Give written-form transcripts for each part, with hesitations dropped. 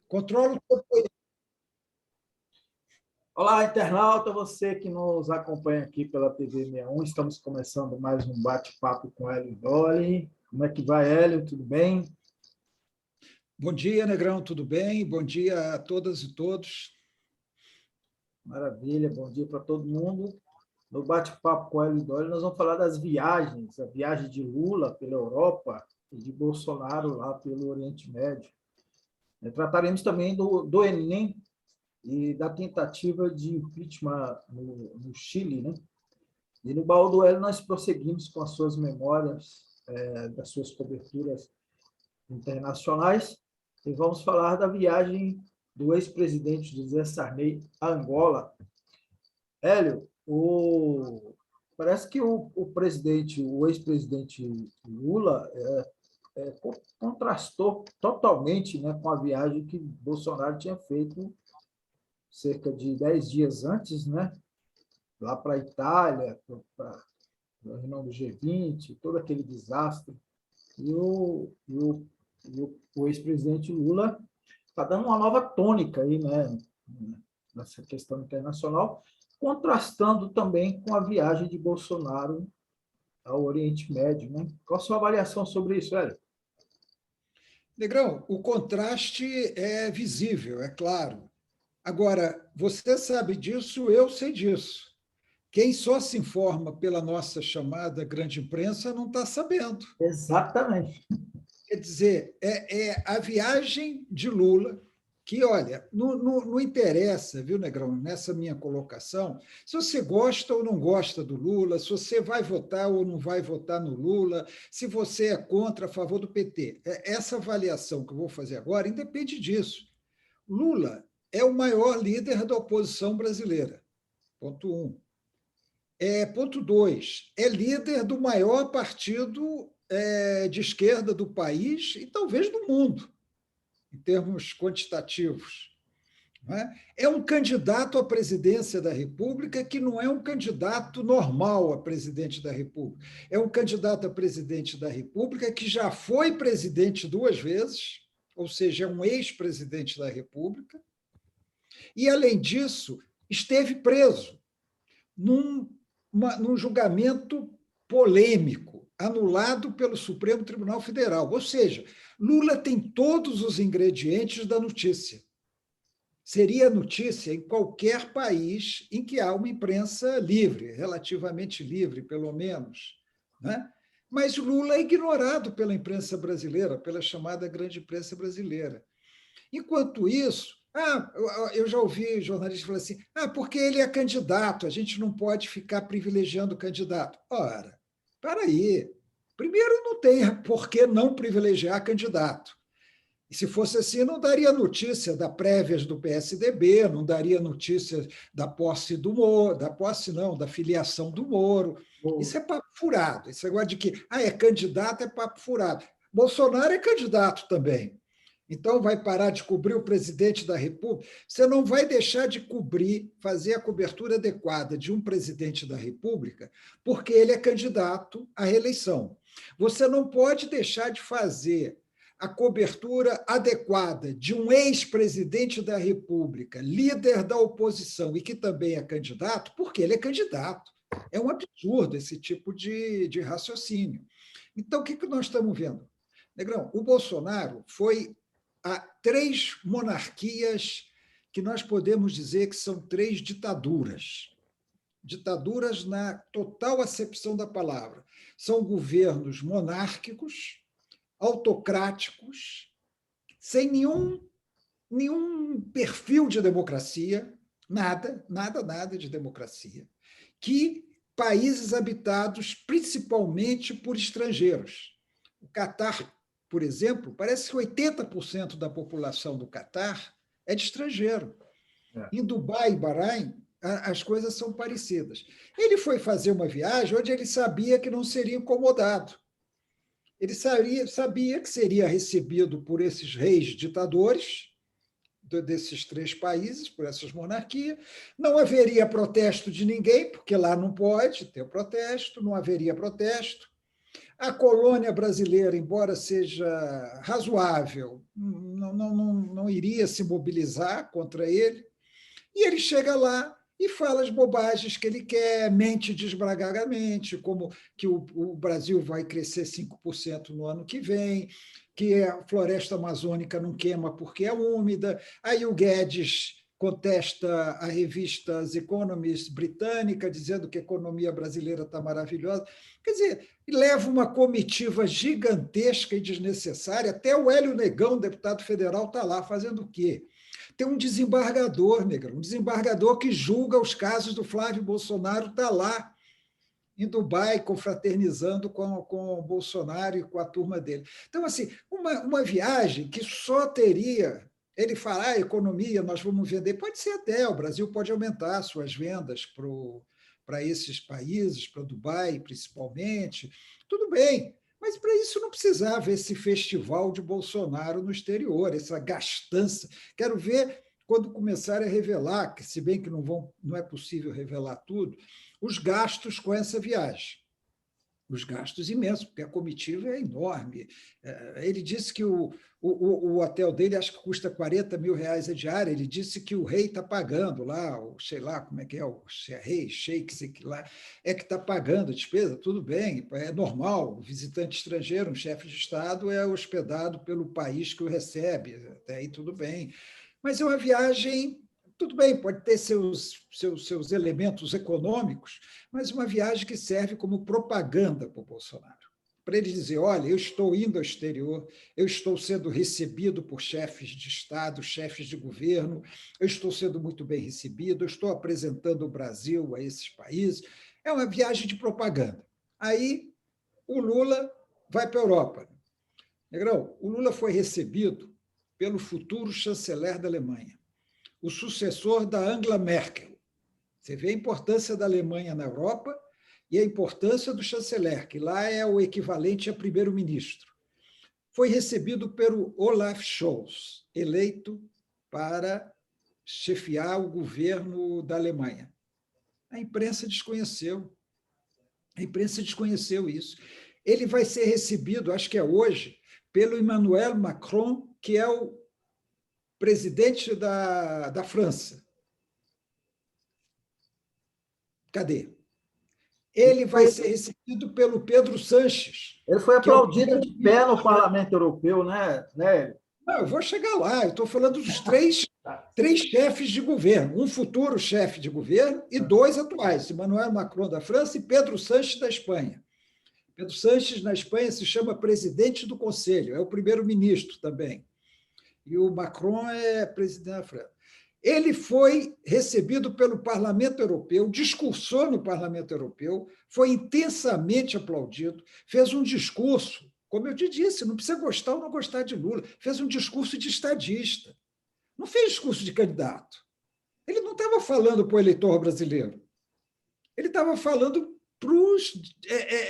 Controla o tempo aí. Olá, internauta, você que nos acompanha aqui pela TV 61. Estamos começando mais um bate-papo com Hélio Dolly. Como é que vai, Hélio? Tudo bem? Bom dia, Negrão, tudo bem? Bom dia a todas e todos. Maravilha, bom dia para todo mundo. No bate-papo com Hélio Dolly, nós vamos falar das viagens, a viagem de Lula pela Europa e de Bolsonaro lá pelo Oriente Médio. Trataremos também do Enem e da tentativa de impeachment no Chile, né? E no baú do Hélio nós prosseguimos com as suas memórias, das suas coberturas internacionais, e vamos falar da viagem do ex-presidente José Sarney a Angola. Hélio, parece que o ex-presidente Lula contrastou totalmente, né, com a viagem que Bolsonaro tinha feito cerca de 10 dias antes, né, lá para a Itália, para a reunião do G20, todo aquele desastre. E o ex-presidente Lula está dando uma nova tônica aí, né, nessa questão internacional, contrastando também com a viagem de Bolsonaro ao Oriente Médio, né? Qual a sua avaliação sobre isso, Hélio? Negrão, o contraste é visível, é claro. Agora, você sabe disso, eu sei disso. Quem só se informa pela nossa chamada grande imprensa não está sabendo. Exatamente. Quer dizer, é a viagem de Lula, que, olha, não interessa, viu, Negrão, nessa minha colocação, se você gosta ou não gosta do Lula, se você vai votar ou não vai votar no Lula, se você é contra, a favor do PT. Essa avaliação que eu vou fazer agora independe disso. Lula é o maior líder da oposição brasileira, ponto 1. Ponto 2, é líder do maior partido de esquerda do país e talvez do mundo, em termos quantitativos. Não é? É um candidato à presidência da República que não é um candidato normal a presidente da República. É um candidato a presidente da República que já foi presidente 2 vezes, ou seja, é um ex-presidente da República, e, além disso, esteve preso num julgamento polêmico, anulado pelo Supremo Tribunal Federal. Ou seja, Lula tem todos os ingredientes da notícia. Seria notícia em qualquer país em que há uma imprensa livre, relativamente livre, pelo menos. Né? Mas Lula é ignorado pela imprensa brasileira, pela chamada grande imprensa brasileira. Enquanto isso, eu já ouvi jornalistas falar assim, porque ele é candidato, a gente não pode ficar privilegiando o candidato. Ora, para aí. Primeiro, não tem por que não privilegiar candidato. E se fosse assim, não daria notícia da prévias do PSDB, não daria notícia da posse do Moro, da posse não, da filiação do Moro. Isso é papo furado. Esse negócio de que é candidato é papo furado. Bolsonaro é candidato também. Então, vai parar de cobrir o presidente da República? Você não vai deixar de cobrir, fazer a cobertura adequada de um presidente da República, porque ele é candidato à reeleição. Você não pode deixar de fazer a cobertura adequada de um ex-presidente da República, líder da oposição e que também é candidato, porque ele é candidato. É um absurdo esse tipo de raciocínio. Então, o que nós estamos vendo? Negrão, o Bolsonaro foi a 3 monarquias que nós podemos dizer que são 3 ditaduras. Ditaduras na total acepção da palavra. São governos monárquicos, autocráticos, sem nenhum perfil de democracia, nada de democracia, que países habitados principalmente por estrangeiros. O Catar, por exemplo, parece que 80% da população do Catar é de estrangeiro. Em Dubai e Bahrein, as coisas são parecidas. Ele foi fazer uma viagem onde ele sabia que não seria incomodado. Ele sabia que seria recebido por esses reis ditadores desses 3 países, por essas monarquias. Não haveria protesto de ninguém, porque lá não pode ter protesto, não haveria protesto. A colônia brasileira, embora seja razoável, não iria se mobilizar contra ele. E ele chega lá e fala as bobagens que ele quer, mente desbragadamente, como que o Brasil vai crescer 5% no ano que vem, que a floresta amazônica não queima porque é úmida. Aí o Guedes contesta a revista The Economist britânica, dizendo que a economia brasileira está maravilhosa. Quer dizer, leva uma comitiva gigantesca e desnecessária. Até o Hélio Negão, deputado federal, está lá fazendo o quê? Tem um desembargador, Negrão, um desembargador que julga os casos do Flávio Bolsonaro, está lá em Dubai, confraternizando com o Bolsonaro e com a turma dele. Então, assim, uma viagem que só teria... Ele fala, economia, nós vamos vender. Pode ser até, o Brasil pode aumentar suas vendas para esses países, para Dubai, principalmente. Tudo bem, mas para isso não precisava esse festival de Bolsonaro no exterior, essa gastança. Quero ver quando começarem a revelar, que se bem que não é possível revelar tudo, os gastos com essa viagem. Os gastos imensos, porque a comitiva é enorme. Ele disse que o hotel dele acho que custa 40 mil reais a diária. Ele disse que o rei está pagando lá, sei lá como é que é, se é rei, sheik, sei que lá, é que está pagando a despesa. Tudo bem, é normal. O visitante estrangeiro, um chefe de Estado, é hospedado pelo país que o recebe. Até aí tudo bem. Mas é uma viagem... Tudo bem, pode ter seus elementos econômicos, mas uma viagem que serve como propaganda para o Bolsonaro. Para ele dizer, olha, eu estou indo ao exterior, eu estou sendo recebido por chefes de Estado, chefes de governo, eu estou sendo muito bem recebido, eu estou apresentando o Brasil a esses países. É uma viagem de propaganda. Aí o Lula vai para a Europa. Negrão, o Lula foi recebido pelo futuro chanceler da Alemanha, o sucessor da Angela Merkel. Você vê a importância da Alemanha na Europa e a importância do chanceler, que lá é o equivalente a primeiro-ministro. Foi recebido pelo Olaf Scholz, eleito para chefiar o governo da Alemanha. A imprensa desconheceu. A imprensa desconheceu isso. Ele vai ser recebido, acho que é hoje, pelo Emmanuel Macron, que é o presidente da França. Cadê? Ele vai ser recebido pelo Pedro Sanches. Ele foi aplaudido de pé no Parlamento Europeu, né? Não, eu vou chegar lá. Eu estou falando dos três chefes de governo. Um futuro chefe de governo e dois atuais. Emmanuel Macron, da França, e Pedro Sanches, da Espanha. Pedro Sanches, na Espanha, se chama presidente do Conselho. É o primeiro-ministro também. E o Macron é presidente da França. Ele foi recebido pelo Parlamento Europeu, discursou no Parlamento Europeu, foi intensamente aplaudido, fez um discurso, como eu te disse, não precisa gostar ou não gostar de Lula, fez um discurso de estadista, não fez discurso de candidato. Ele não estava falando para o eleitor brasileiro, ele estava falando para os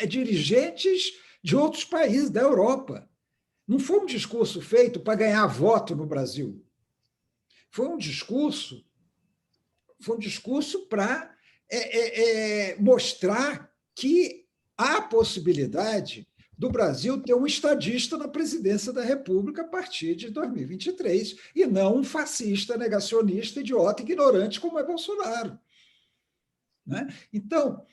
dirigentes de outros países da Europa. Não foi um discurso feito para ganhar voto no Brasil. Foi um discurso para mostrar que há possibilidade do Brasil ter um estadista na presidência da República a partir de 2023, e não um fascista, negacionista, idiota, ignorante, como é Bolsonaro. Né? Então,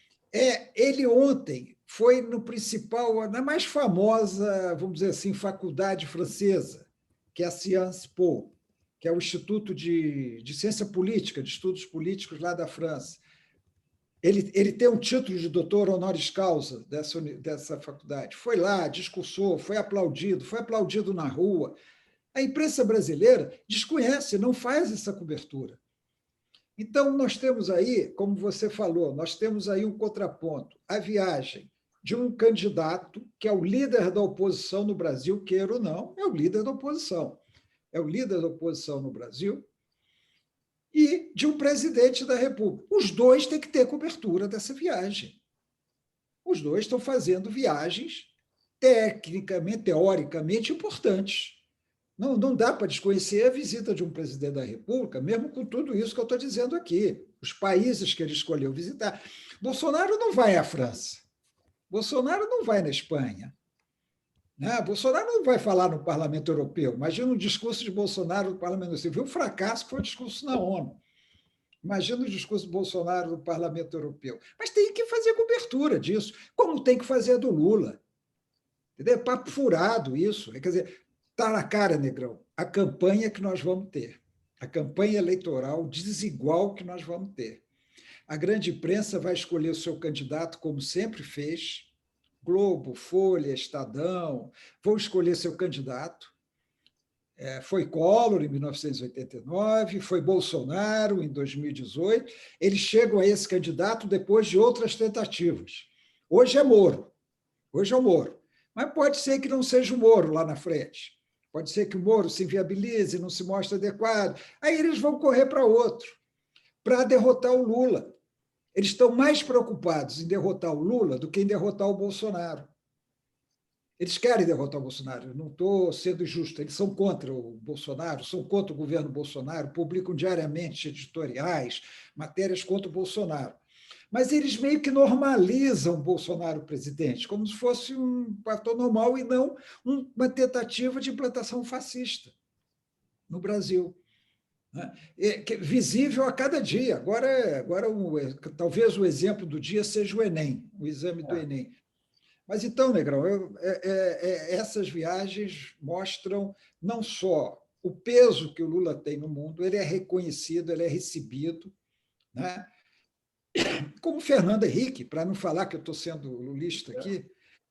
ele ontem foi no principal, na mais famosa, vamos dizer assim, faculdade francesa, que é a Sciences Po, que é o Instituto de Ciência Política, de Estudos Políticos lá da França. Ele tem um título de doutor honoris causa dessa faculdade. Foi lá, discursou, foi aplaudido na rua. A imprensa brasileira desconhece, não faz essa cobertura. Então, nós temos aí, como você falou, nós temos aí um contraponto. A viagem de um candidato que é o líder da oposição no Brasil, queira ou não, é o líder da oposição. É o líder da oposição no Brasil, e de um presidente da República. Os dois têm que ter cobertura dessa viagem. Os dois estão fazendo viagens tecnicamente, teoricamente importantes. Não dá para desconhecer a visita de um presidente da República, mesmo com tudo isso que eu estou dizendo aqui, os países que ele escolheu visitar. Bolsonaro não vai à França. Bolsonaro não vai na Espanha, né? Bolsonaro não vai falar no Parlamento Europeu. Imagina um discurso de Bolsonaro no Parlamento Europeu. Você viu o fracasso que foi o discurso na ONU. Imagina o discurso do Bolsonaro no Parlamento Europeu. Mas tem que fazer cobertura disso, como tem que fazer a do Lula. Entendeu? É papo furado isso. Quer dizer, está na cara, Negrão, a campanha que nós vamos ter. A campanha eleitoral desigual que nós vamos ter. A grande imprensa vai escolher o seu candidato, como sempre fez. Globo, Folha, Estadão, vão escolher seu candidato. Foi Collor, em 1989, foi Bolsonaro, em 2018. Eles chegam a esse candidato depois de outras tentativas. Hoje é Moro. Hoje é o Moro. Mas pode ser que não seja o Moro lá na frente. Pode ser que o Moro se inviabilize, não se mostre adequado. Aí eles vão correr para outro, para derrotar o Lula. Eles estão mais preocupados em derrotar o Lula do que em derrotar o Bolsonaro. Eles querem derrotar o Bolsonaro, eu não estou sendo justo, eles são contra o Bolsonaro, são contra o governo Bolsonaro, publicam diariamente editoriais, matérias contra o Bolsonaro. Mas eles meio que normalizam o Bolsonaro presidente, como se fosse um fator normal e não uma tentativa de implantação fascista no Brasil. Visível a cada dia. Agora talvez o exemplo do dia seja o Enem, o exame do Enem. Mas então, Negrão, essas viagens mostram não só o peso que o Lula tem no mundo, ele é reconhecido, ele é recebido, né? Como o Fernando Henrique, para não falar que eu estou sendo lulista aqui,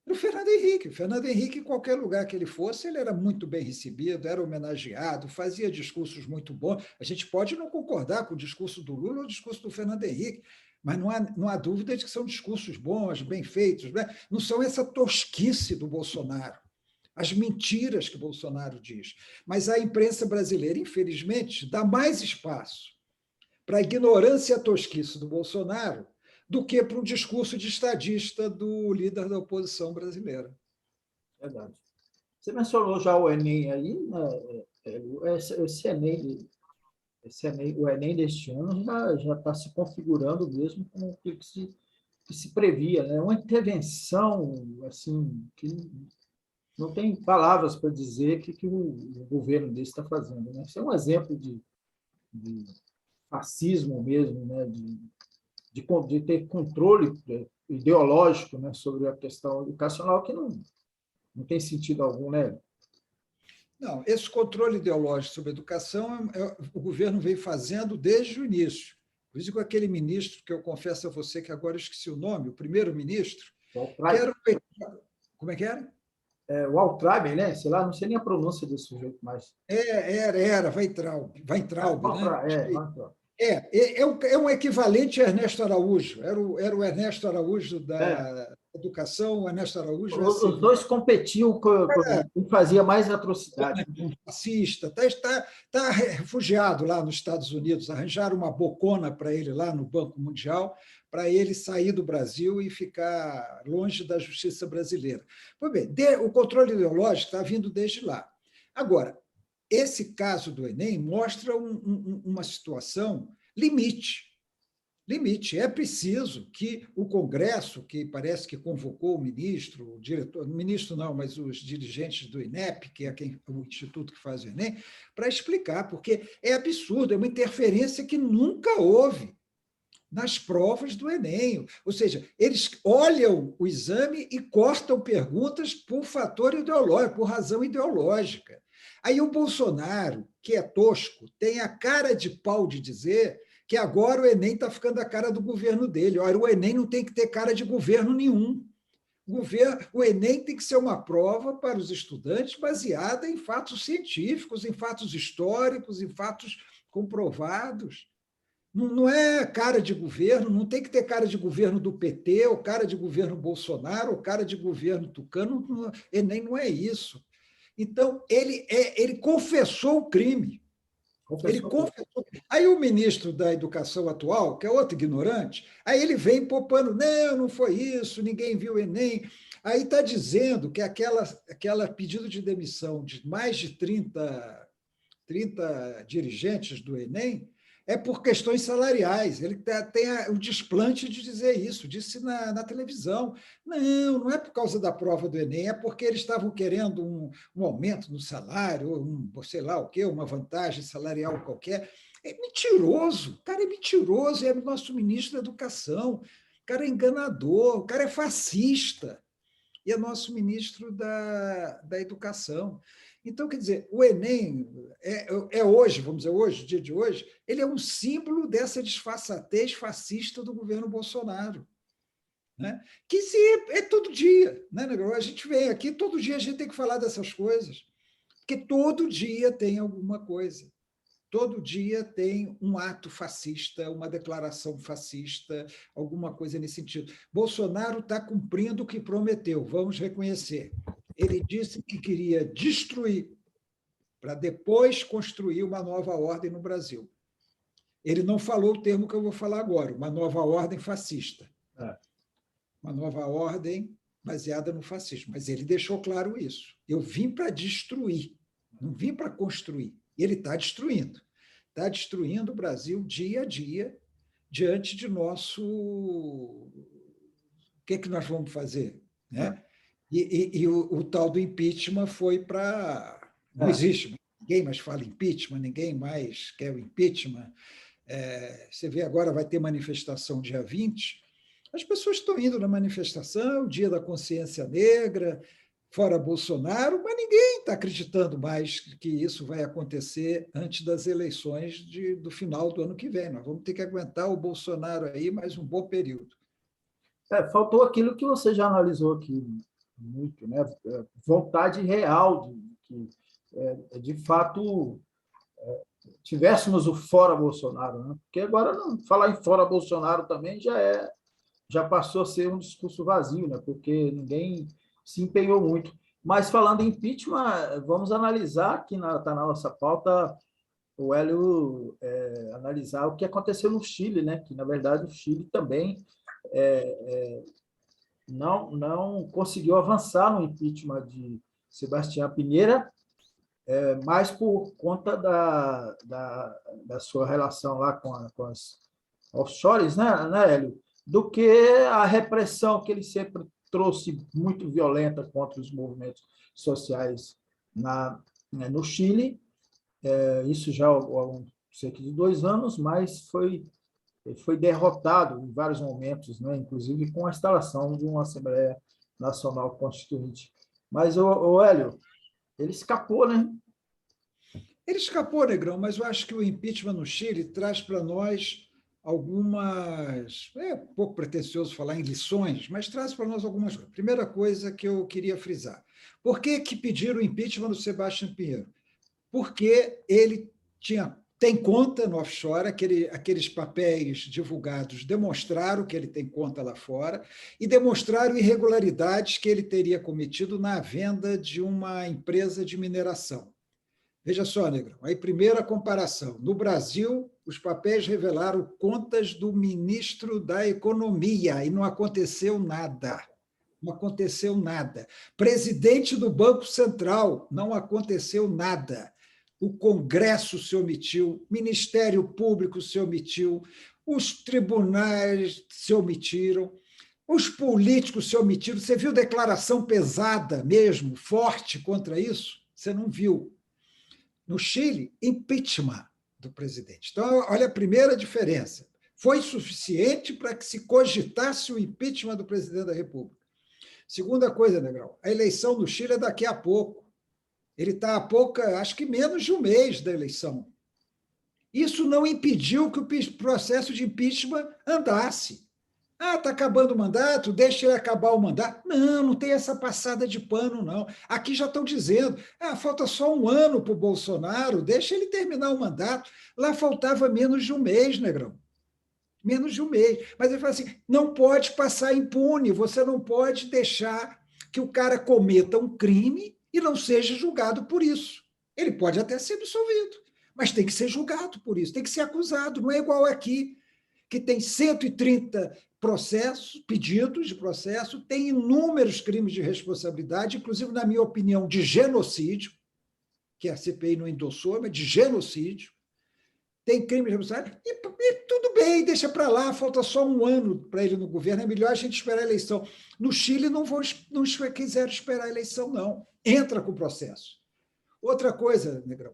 o Fernando Henrique, em qualquer lugar que ele fosse, ele era muito bem recebido, era homenageado, fazia discursos muito bons. A gente pode não concordar com o discurso do Lula ou o discurso do Fernando Henrique, mas não há dúvida de que são discursos bons, bem feitos, né? Não são essa tosquice do Bolsonaro, as mentiras que o Bolsonaro diz. Mas a imprensa brasileira, infelizmente, dá mais espaço para a ignorância e a tosquice do Bolsonaro do que para um discurso de estadista do líder da oposição brasileira. Verdade. Você mencionou já o Enem aí, né? Esse Enem, o Enem deste ano já está se configurando mesmo como o que se previa, né? Uma intervenção assim, que não tem palavras para dizer que o governo desse está fazendo, né? Isso é um exemplo de fascismo mesmo, né? De ter controle ideológico, né? Sobre a questão educacional, que não tem sentido algum, né? Não, esse controle ideológico sobre a educação o governo vem fazendo desde o início. Por isso, com aquele ministro, que eu confesso a você que agora eu esqueci o nome, o primeiro-ministro, que era... Como é que era? O Altraber, né? Sei lá, não sei nem a pronúncia desse sujeito mais. Era Weintraub, né? Weintraub. É um equivalente a Ernesto Araújo. Era o Ernesto Araújo da educação, o Ernesto Araújo... Os dois competiam com quem fazia mais atrocidade. Um fascista, está refugiado lá nos Estados Unidos, arranjaram uma bocona para ele lá no Banco Mundial, para ele sair do Brasil e ficar longe da justiça brasileira. Pois bem, o controle ideológico está vindo desde lá. Agora, esse caso do Enem mostra uma situação limite. É preciso que o Congresso, que parece que convocou o ministro, o diretor, ministro não, mas os dirigentes do INEP, que é o instituto que faz o Enem, para explicar, porque é absurdo, é uma interferência que nunca houve nas provas do Enem. Ou seja, eles olham o exame e cortam perguntas por fator ideológico, por razão ideológica. Aí o Bolsonaro, que é tosco, tem a cara de pau de dizer que agora o Enem está ficando a cara do governo dele. Olha, o Enem não tem que ter cara de governo nenhum. O Enem tem que ser uma prova para os estudantes baseada em fatos científicos, em fatos históricos, em fatos comprovados. Não é cara de governo, não tem que ter cara de governo do PT, ou cara de governo Bolsonaro, ou cara de governo Tucano. Enem não é isso. Então, ele confessou o crime. Ele confessou. Aí o ministro da Educação atual, que é outro ignorante, aí ele vem popando, não foi isso, ninguém viu o Enem. Aí está dizendo que aquela pedido de demissão de mais de 30 dirigentes do Enem é por questões salariais. Ele tem o desplante de dizer isso, disse na televisão. Não, não é por causa da prova do Enem, é porque eles estavam querendo um aumento no salário, sei lá o quê, uma vantagem salarial qualquer. É mentiroso, o cara é mentiroso, é nosso ministro da Educação, o cara é enganador, o cara é fascista, e é nosso ministro da Educação. Então, quer dizer, o Enem é hoje, vamos dizer, hoje, dia de hoje, ele é um símbolo dessa disfarçatez fascista do governo Bolsonaro. Né? Que é todo dia. Né, Negro? A gente vem aqui, todo dia a gente tem que falar dessas coisas, porque todo dia tem alguma coisa. Todo dia tem um ato fascista, uma declaração fascista, alguma coisa nesse sentido. Bolsonaro está cumprindo o que prometeu, vamos reconhecer. Ele disse que queria destruir para depois construir uma nova ordem no Brasil. Ele não falou o termo que eu vou falar agora, uma nova ordem fascista. Uma nova ordem baseada no fascismo. Mas ele deixou claro isso. Eu vim para destruir, não vim para construir. E ele está destruindo. Está destruindo o Brasil dia a dia diante de nosso... O que nós vamos fazer? Né? E o tal do impeachment foi para... Não existe, ninguém mais fala impeachment, ninguém mais quer o impeachment. Você vê agora, vai ter manifestação dia 20, as pessoas estão indo na manifestação, dia da consciência negra, fora Bolsonaro, mas ninguém está acreditando mais que isso vai acontecer antes das eleições do final do ano que vem. Nós vamos ter que aguentar o Bolsonaro aí mais um bom período. Faltou aquilo que você já analisou aqui muito, né? Vontade real de que, de fato, tivéssemos o fora Bolsonaro, né? Porque agora não, falar em fora Bolsonaro também já passou a ser um discurso vazio, né? Porque ninguém se empenhou muito. Mas, falando em impeachment, vamos analisar, aqui está na nossa pauta, o Hélio analisar o que aconteceu no Chile, né? Que, na verdade, o Chile também não conseguiu avançar no impeachment de Sebastián Piñera, mais por conta da sua relação lá com as offshores, né, Hélio? Do que a repressão que ele sempre trouxe muito violenta contra os movimentos sociais no Chile. Isso já há cerca de 2 anos, mas foi derrotado em vários momentos, né? Inclusive com a instalação de uma Assembleia Nacional Constituinte. Mas, o Hélio, ele escapou, né? Ele escapou, Negrão, mas eu acho que o impeachment no Chile traz para nós algumas... É pouco pretensioso falar em lições, mas traz para nós algumas coisas. Primeira coisa que eu queria frisar. Por que pediram o impeachment do Sebastián Piñera? Porque ele tem conta no offshore, aqueles papéis divulgados demonstraram que ele tem conta lá fora e demonstraram irregularidades que ele teria cometido na venda de uma empresa de mineração. Veja só, Negrão, aí primeira comparação. No Brasil, os papéis revelaram contas do ministro da Economia e não aconteceu nada. Não aconteceu nada. Presidente do Banco Central, não aconteceu nada. O Congresso se omitiu, o Ministério Público se omitiu, os tribunais se omitiram, os políticos se omitiram. Você viu declaração pesada mesmo, forte contra isso? Você não viu. No Chile, impeachment do presidente. Então, olha a primeira diferença. Foi suficiente para que se cogitasse o impeachment do presidente da República. Segunda coisa, Negrão, a eleição do Chile é daqui a pouco. Ele está há acho que menos de um mês da eleição. Isso não impediu que o processo de impeachment andasse. Está acabando o mandato, deixa ele acabar o mandato. Não tem essa passada de pano, não. Aqui já estão dizendo, falta só 1 ano para o Bolsonaro, deixa ele terminar o mandato. Lá faltava menos de um mês, Negrão. Menos de um mês. Mas ele fala assim, não pode passar impune, você não pode deixar que o cara cometa um crime e não seja julgado por isso. Ele pode até ser absolvido, mas tem que ser julgado por isso, tem que ser acusado. Não é igual aqui, que tem 130 processos, pedidos de processo, tem inúmeros crimes de responsabilidade, inclusive, na minha opinião, de genocídio, que a CPI não endossou, mas de genocídio. tem crime de responsabilidade, e tudo bem, deixa para lá, falta só um ano para ele no governo, é melhor a gente esperar a eleição. No Chile não quiseram esperar a eleição, não. Entra com o processo. Outra coisa, Negrão,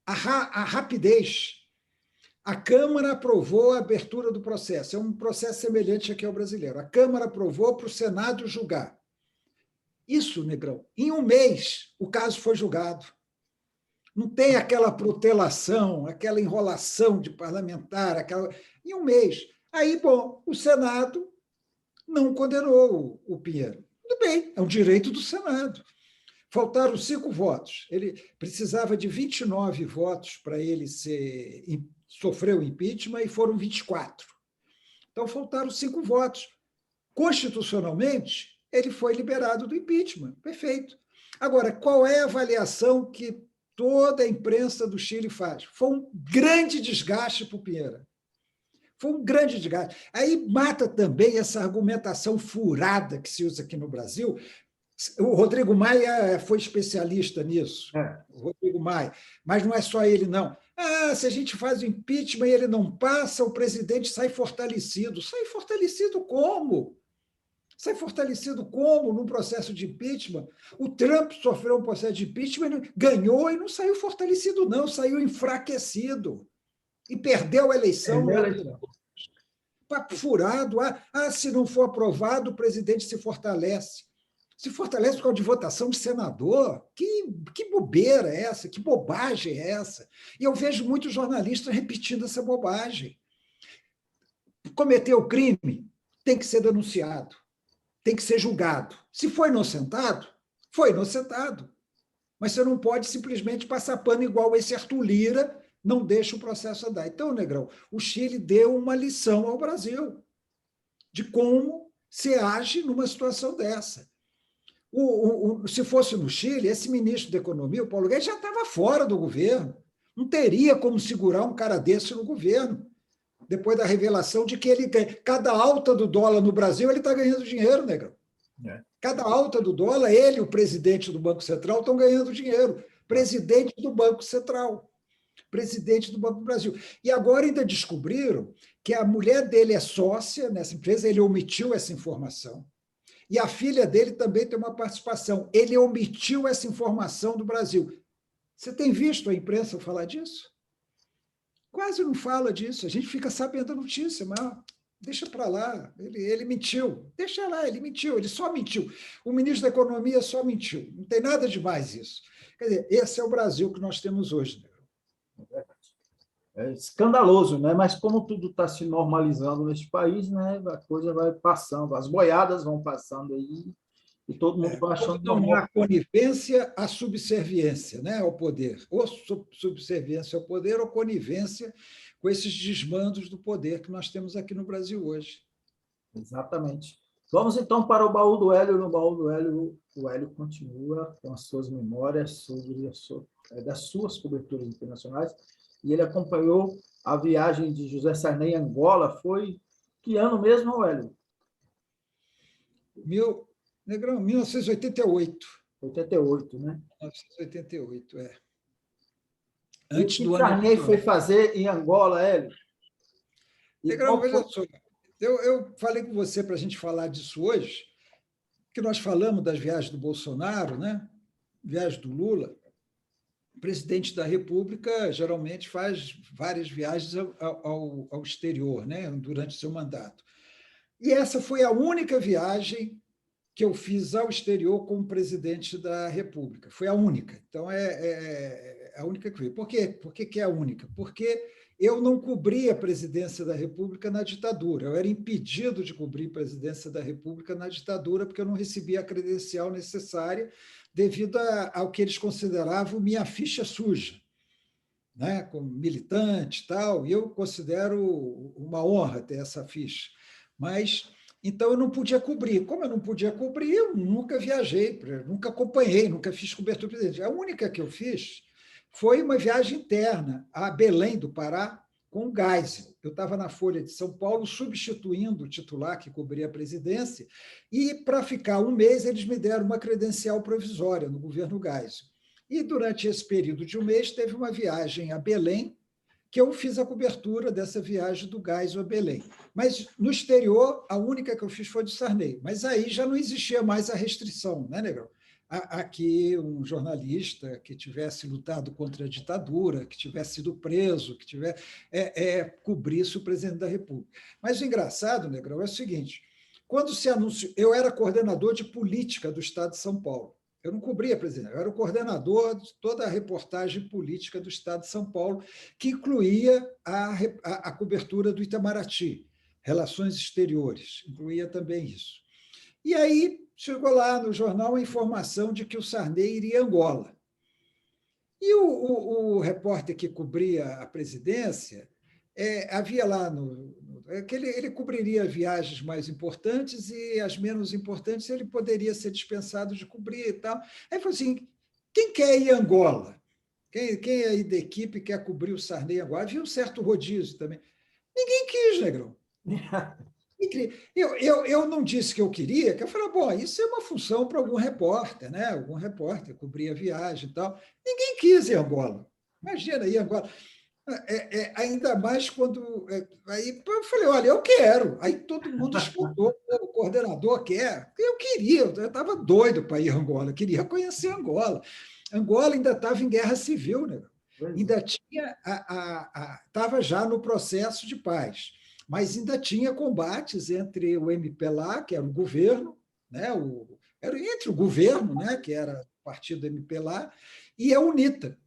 a rapidez. A Câmara aprovou a abertura do processo. É um processo semelhante aqui ao brasileiro. A Câmara aprovou para o Senado julgar. Isso, Negrão, em um mês o caso foi julgado. Não tem aquela protelação, aquela enrolação de parlamentar, em um mês. Aí, bom, o Senado não condenou o Pinheiro. Tudo bem, é um direito do Senado. Faltaram 5 votos. Ele precisava de 29 votos para ele sofrer o impeachment e foram 24. Então, faltaram 5 votos. Constitucionalmente, ele foi liberado do impeachment. Perfeito. Agora, qual é a avaliação que toda a imprensa do Chile faz? Foi um grande desgaste para o Pinheira. Foi um grande desgaste. Aí mata também essa argumentação furada que se usa aqui no Brasil. O Rodrigo Maia foi especialista nisso, o Rodrigo Maia, mas não é só ele, não. Se a gente faz o impeachment e ele não passa, o presidente sai fortalecido. Sai fortalecido como? Sai fortalecido como num processo de impeachment? O Trump sofreu um processo de impeachment, ganhou e não saiu fortalecido, não, saiu enfraquecido. E perdeu a eleição. Papo furado. Se não for aprovado, o presidente se fortalece. Se fortalece por causa de votação de senador? Que bobeira é essa? Que bobagem é essa? E eu vejo muitos jornalistas repetindo essa bobagem. Cometeu crime, tem que ser denunciado, tem que ser julgado. Se foi inocentado, foi inocentado. Mas você não pode simplesmente passar pano igual esse Arthur Lira, não deixa o processo andar. Então, Negrão, o Chile deu uma lição ao Brasil de como se age numa situação dessa. Se fosse no Chile, esse ministro da Economia, o Paulo Guedes, já estava fora do governo. Não teria como segurar um cara desse no governo, depois da revelação de que cada alta do dólar no Brasil, ele está ganhando dinheiro, Negrão. Cada alta do dólar, ele e o presidente do Banco Central estão ganhando dinheiro. Presidente do Banco Central. Presidente do Banco do Brasil. E agora ainda descobriram que a mulher dele é sócia nessa empresa, ele omitiu essa informação. E a filha dele também tem uma participação. Ele omitiu essa informação do Brasil. Você tem visto a imprensa falar disso? Quase não fala disso. A gente fica sabendo a notícia, mas deixa para lá. Ele mentiu. Deixa lá, ele mentiu. Ele só mentiu. O ministro da Economia só mentiu. Não tem nada de mais isso. Quer dizer, esse é o Brasil que nós temos hoje. É escandaloso, né? Mas como tudo está se normalizando neste país, né? A coisa vai passando, as boiadas vão passando aí e todo mundo vai achando normal. A conivência à subserviência, né, ao poder. Ou subserviência ao poder ou conivência com esses desmandos do poder que nós temos aqui no Brasil hoje. Exatamente. Vamos, então, para o baú do Hélio. No baú do Hélio, o Hélio continua com as suas memórias das suas coberturas internacionais. E ele acompanhou a viagem de José Sarney em Angola. Foi que ano mesmo, Hélio? Negrão, 1988. 88, né? 1988, é. Antes do ano. O que Sarney foi fazer em Angola, Hélio? Negrão, veja só. Eu falei com você para a gente falar disso hoje, que nós falamos das viagens do Bolsonaro, né? Viagem do Lula. O presidente da República geralmente faz várias viagens ao exterior, né, durante seu mandato. E essa foi a única viagem que eu fiz ao exterior como presidente da República. Foi a única. Então, é a única que eu fiz. Por quê? Por que é a única? Porque eu não cobri a presidência da República na ditadura. Eu era impedido de cobrir a presidência da República na ditadura porque eu não recebia a credencial necessária devido ao que eles consideravam minha ficha suja, né? Como militante e tal, e eu considero uma honra ter essa ficha. Mas, então, eu não podia cobrir. Como eu não podia cobrir, eu nunca viajei, nunca acompanhei, nunca fiz cobertura presidente. A única que eu fiz foi uma viagem interna a Belém do Pará, com o Geisel. Eu estava na Folha de São Paulo, substituindo o titular que cobria a presidência, e, para ficar um mês, eles me deram uma credencial provisória no governo Geisel. E, durante esse período de um mês, teve uma viagem a Belém, que eu fiz a cobertura dessa viagem do Geisel a Belém. Mas, no exterior, a única que eu fiz foi do Sarney. Mas aí já não existia mais a restrição, né, Negrão? Aqui, um jornalista que tivesse lutado contra a ditadura, que tivesse sido preso, que tivesse cobrisse o presidente da República. Mas o engraçado, Negrão, é o seguinte: quando se anunciou, eu era coordenador de política do Estado de São Paulo. Eu não cobria presidente, eu era o coordenador de toda a reportagem política do Estado de São Paulo, que incluía a cobertura do Itamaraty, relações exteriores, incluía também isso. E aí chegou lá no jornal a informação de que o Sarney iria a Angola. E o repórter que cobria a presidência havia lá que ele cobriria viagens mais importantes e as menos importantes ele poderia ser dispensado de cobrir e tal. Aí falou assim: quem quer ir a Angola? Quem aí da equipe quer cobrir o Sarney em Angola? Havia um certo rodízio também. Ninguém quis, Negrão. Eu não disse que eu queria, que eu falei, bom, isso é uma função para algum repórter, né? Algum repórter cobrir a viagem e tal. Ninguém quis ir a Angola. Imagina ir a Angola. Ainda mais quando. Aí eu falei, olha, eu quero. Aí todo mundo escutou, o coordenador quer. Eu queria, eu estava doido para ir a Angola, eu queria conhecer Angola. Angola ainda estava em guerra civil, né? Ainda tinha. Estava já no processo de paz, mas ainda tinha combates entre o MPLA, que era o governo, né? Era entre o governo, né? Que era o partido MPLA, e a UNITA,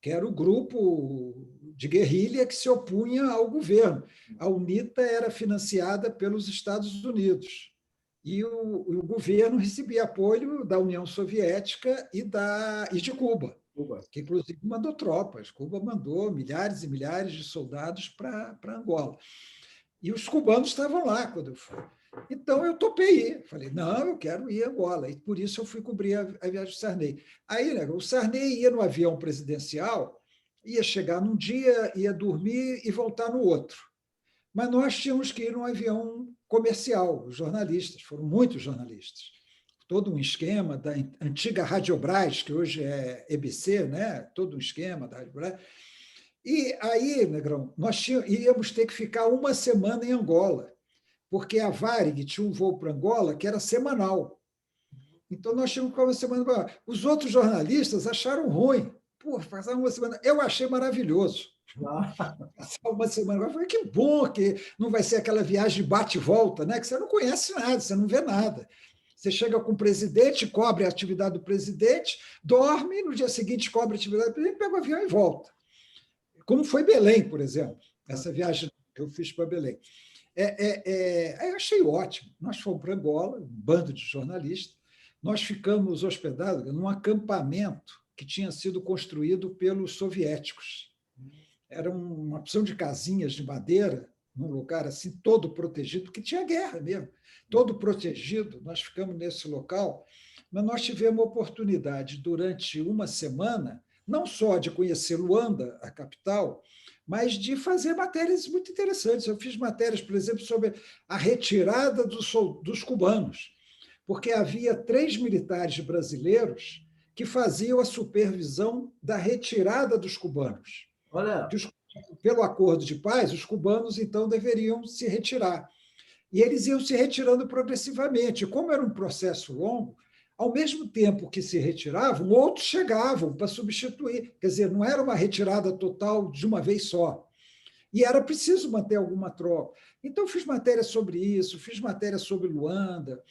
que era o grupo de guerrilha que se opunha ao governo. A UNITA era financiada pelos Estados Unidos e o governo recebia apoio da União Soviética e de Cuba, que inclusive mandou tropas. Cuba mandou milhares e milhares de soldados para Angola. E os cubanos estavam lá quando eu fui. Então, eu topei ir. Falei, não, eu quero ir a Angola. E por isso eu fui cobrir a viagem do Sarney. Aí, né, o Sarney ia no avião presidencial, ia chegar num dia, ia dormir e voltar no outro. Mas nós tínhamos que ir num avião comercial, os jornalistas, foram muitos jornalistas. Todo um esquema da antiga Radiobras, que hoje é EBC, né? Todo um esquema da Radiobras. E aí, Negrão, nós íamos ter que ficar uma semana em Angola, porque a Varig tinha um voo para Angola que era semanal. Então, nós tínhamos que ficar uma semana para Angola. Os outros jornalistas acharam ruim. Pô, passar uma semana. Eu achei maravilhoso. Passar uma semana. Eu falei, que bom que não vai ser aquela viagem bate e volta, né? Que você não conhece nada, você não vê nada. Você chega com o presidente, cobre a atividade do presidente, dorme, no dia seguinte cobre a atividade do presidente, pega o avião e volta. Como foi Belém, por exemplo, essa viagem que eu fiz para Belém. Eu achei ótimo. Nós fomos para Angola, um bando de jornalistas, nós ficamos hospedados num acampamento que tinha sido construído pelos soviéticos. Era uma opção de casinhas de madeira, num lugar assim, todo protegido, porque tinha guerra mesmo, todo protegido. Nós ficamos nesse local, mas nós tivemos a oportunidade, durante uma semana, não só de conhecer Luanda, a capital, mas de fazer matérias muito interessantes. Eu fiz matérias, por exemplo, sobre a retirada dos cubanos, porque havia 3 militares brasileiros que faziam a supervisão da retirada dos cubanos. Olha, Pelo acordo de paz, os cubanos, então, deveriam se retirar. E eles iam se retirando progressivamente. Como era um processo longo, ao mesmo tempo que se retiravam, outros chegavam para substituir. Quer dizer, não era uma retirada total de uma vez só. E era preciso manter alguma troca. Então, fiz matéria sobre isso, fiz matéria sobre Luanda,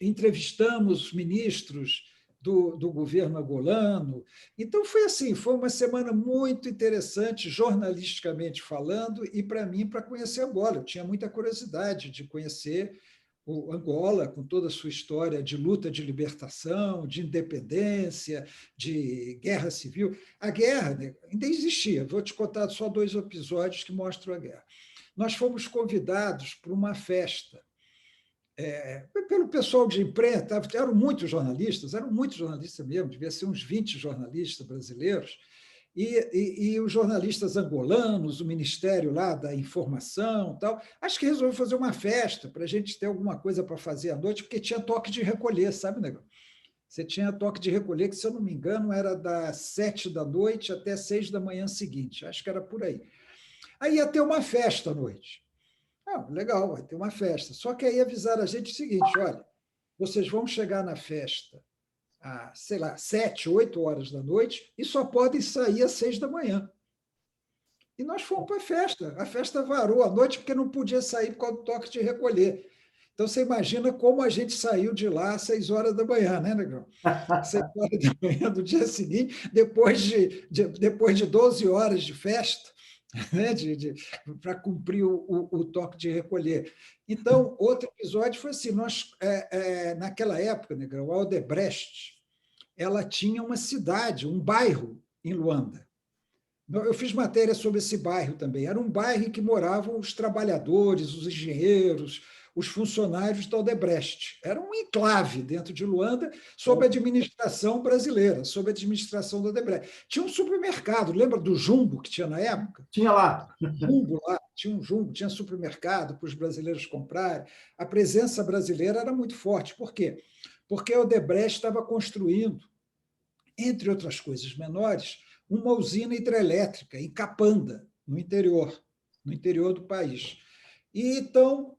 entrevistamos ministros do governo angolano. Então, foi assim, foi uma semana muito interessante, jornalisticamente falando, e para mim, para conhecer Angola. Eu tinha muita curiosidade de conhecer o Angola, com toda a sua história de luta de libertação, de independência, de guerra civil. A guerra, né, ainda existia. Vou te contar só 2 episódios que mostram a guerra. Nós fomos convidados para uma festa pelo pessoal de imprensa, eram muitos jornalistas mesmo, devia ser uns 20 jornalistas brasileiros, e os jornalistas angolanos, o Ministério lá da Informação, tal. Acho que resolveu fazer uma festa para a gente ter alguma coisa para fazer à noite, porque tinha toque de recolher, sabe, negócio? Você tinha toque de recolher, que, se eu não me engano, era das 7 da noite até 6 da manhã seguinte. Acho que era por aí. Aí ia ter uma festa à noite. Ah, legal, vai ter uma festa. Só que aí avisaram a gente o seguinte: olha, vocês vão chegar na festa às, sei lá, 7, 8 horas da noite e só podem sair às 6 da manhã. E nós fomos para a festa. A festa varou à noite porque não podia sair por causa do toque de recolher. Então, você imagina como a gente saiu de lá às 6 horas da manhã, né, Negrão? 6 horas da manhã do dia seguinte, depois de 12 horas de festa, né, para cumprir o toque de recolher. Então, outro episódio foi assim: naquela época, Negrão, a Odebrecht, ela tinha uma cidade, um bairro em Luanda. Eu fiz matéria sobre esse bairro também. Era um bairro em que moravam os trabalhadores, os engenheiros, os funcionários da Odebrecht. Era um enclave dentro de Luanda, sob a administração brasileira, sob a administração da Odebrecht. Tinha um supermercado, lembra do Jumbo que tinha na época? Tinha lá. Jumbo lá, tinha um Jumbo, tinha supermercado para os brasileiros comprarem. A presença brasileira era muito forte. Por quê? Porque a Odebrecht estava construindo, entre outras coisas menores, uma usina hidrelétrica em Capanda, no interior do país. E então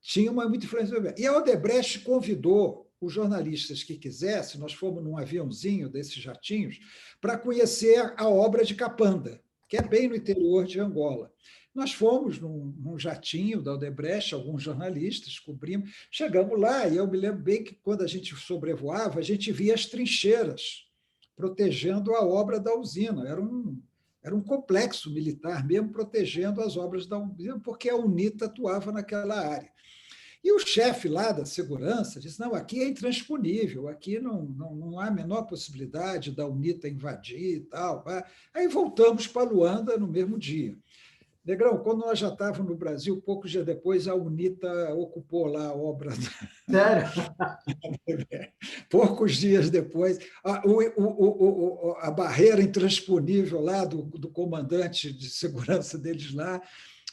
tinha uma muita influência. E a Odebrecht convidou os jornalistas que quisessem, nós fomos num aviãozinho desses jatinhos, para conhecer a obra de Capanda, que é bem no interior de Angola. Nós fomos num jatinho da Odebrecht, alguns jornalistas, cobrimos, chegamos lá, e eu me lembro bem que, quando a gente sobrevoava, a gente via as trincheiras protegendo a obra da usina. Era um complexo militar mesmo, protegendo as obras da usina, porque a UNITA atuava naquela área. E o chefe lá da segurança disse: não, aqui é intransponível, aqui não há a menor possibilidade da UNITA invadir e tal. Aí voltamos para Luanda no mesmo dia. Negrão, quando nós já estávamos no Brasil, poucos dias depois, a UNITA ocupou lá a obra. Sério? Poucos dias depois, a barreira intransponível lá do comandante de segurança deles lá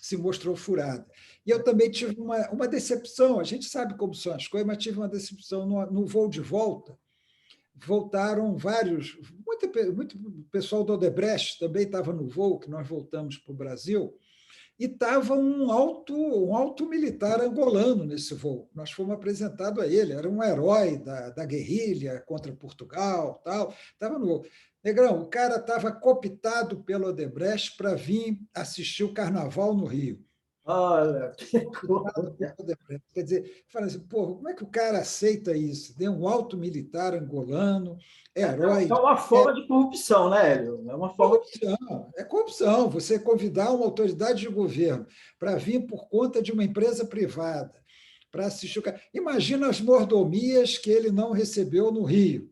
se mostrou furada. E eu também tive uma decepção. A gente sabe como são as coisas, mas tive uma decepção no voo de volta. Voltaram muito pessoal do Odebrecht também estava no voo, que nós voltamos para o Brasil, e estava um alto militar angolano nesse voo. Nós fomos apresentados a ele, era um herói da guerrilha contra Portugal, tal. Estava no voo. Negrão, o cara estava cooptado pelo Odebrecht para vir assistir o Carnaval no Rio. Olha, que coisa. Quer dizer, fala assim, porra, como é que o cara aceita isso? Tem um alto militar angolano, herói. É uma forma de corrupção, né, Hélio? É uma forma de... Corrupção, é corrupção. Você convidar uma autoridade de governo para vir por conta de uma empresa privada para assistir o cara. Imagina as mordomias que ele não recebeu no Rio,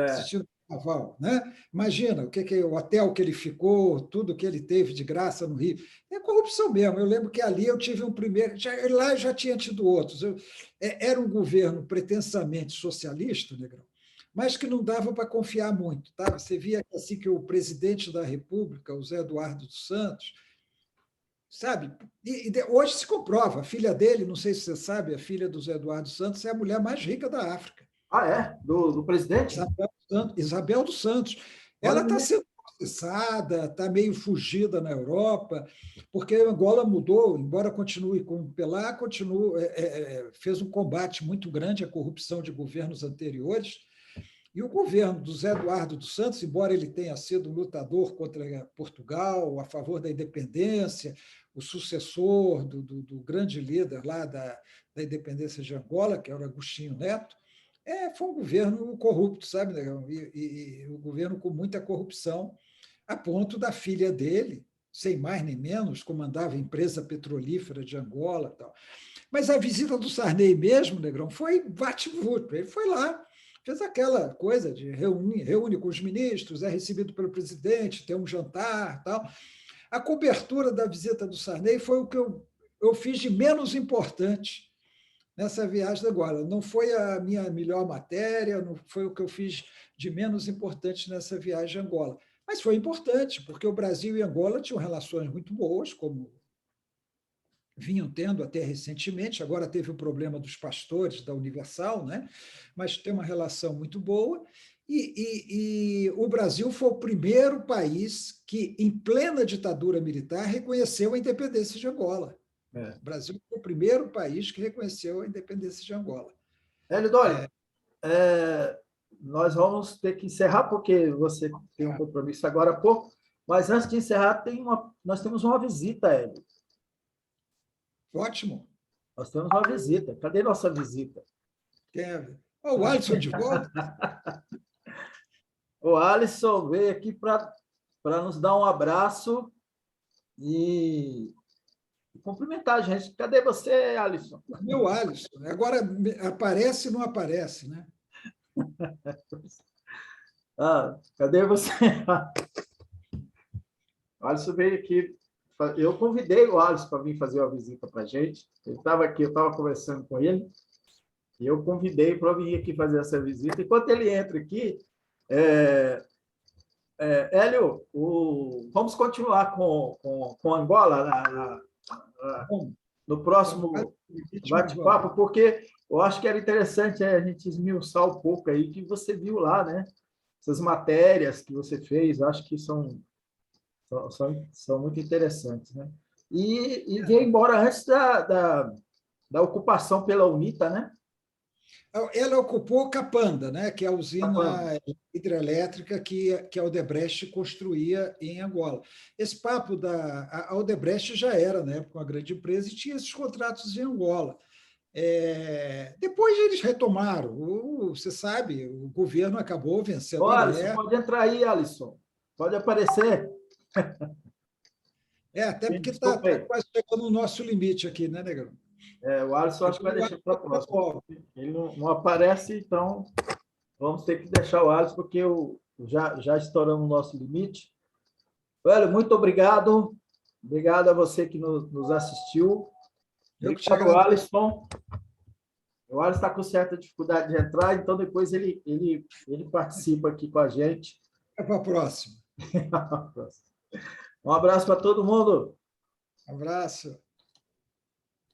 assistindo o Carnaval, né? Imagina o hotel que ele ficou, tudo que ele teve de graça no Rio. É corrupção mesmo. Eu lembro que ali eu tive um primeiro. Lá eu já tinha tido outros. Era um governo pretensamente socialista, Negrão, mas que não dava para confiar muito. Tá? Você via assim, que o presidente da República, o Zé Eduardo dos Santos, sabe? Hoje se comprova, a filha dele, não sei se você sabe, a filha do Zé Eduardo dos Santos é a mulher mais rica da África. Ah, é? Do presidente? Isabel dos Santos. Ela está sendo processada, está meio fugida na Europa, porque a Angola mudou, embora continue com o Pelá, fez um combate muito grande à corrupção de governos anteriores. E o governo do Zé Eduardo dos Santos, embora ele tenha sido um lutador contra Portugal, a favor da independência, o sucessor do grande líder lá da independência de Angola, que era o Agostinho Neto, foi um governo corrupto, sabe, Negão? E um governo com muita corrupção, a ponto da filha dele, sem mais nem menos, comandava a empresa petrolífera de Angola. Tal. Mas a visita do Sarney mesmo, Negrão, foi vapt-vupt. Ele foi lá, fez aquela coisa de reúne com os ministros, é recebido pelo presidente, tem um jantar, tal. A cobertura da visita do Sarney foi o que eu fiz de menos importante nessa viagem da Angola. Não foi a minha melhor matéria, não foi o que eu fiz de menos importante nessa viagem a Angola. Mas foi importante, porque o Brasil e Angola tinham relações muito boas, como vinham tendo até recentemente, agora teve o problema dos pastores da Universal, né? Mas tem uma relação muito boa. E o Brasil foi o primeiro país que, em plena ditadura militar, reconheceu a independência de Angola. O Brasil foi o primeiro país que reconheceu a independência de Angola. Elidório, nós vamos ter que encerrar, porque você tem um compromisso agora há pouco, mas antes de encerrar, nós temos uma visita, Hélio. Ótimo. Nós temos uma visita. Cadê nossa visita? O Alisson de volta. O Alisson veio aqui para nos dar um abraço e cumprimentar a gente. Cadê você, Alisson? Meu Alisson. Agora aparece e não aparece, né? Cadê você? O Alisson veio aqui. Eu convidei o Alisson para vir fazer uma visita para a gente. Ele estava aqui, eu estava conversando com ele, e eu convidei para vir aqui fazer essa visita. Enquanto ele entra aqui, Hélio, vamos continuar com Angola no próximo bate-papo, porque eu acho que era interessante a gente esmiuçar um pouco aí que você viu lá, né? Essas matérias que você fez, acho que são muito interessantes, né? E veio embora antes da ocupação pela UNITA, né? Ela ocupou Capanda, né, que é a usina hidrelétrica que a Odebrecht construía em Angola. Esse papo a Odebrecht já era, na época, uma grande empresa e tinha esses contratos em Angola. Depois eles retomaram. Você sabe, o governo acabou vencendo a Alisson, guerra. pode entrar aí, Alisson. Pode aparecer. Até porque está quase chegando no nosso limite aqui, né, Negrão? O Alisson acho que vai deixar para a próxima. Ele não aparece, então vamos ter que deixar o Alisson, porque já estouramos o nosso limite. Velho, muito obrigado. Obrigado a você que nos assistiu. Obrigado, Alisson. O Alisson está com certa dificuldade de entrar, então depois ele participa aqui com a gente. Até para a próxima. Um abraço para todo mundo. Um abraço.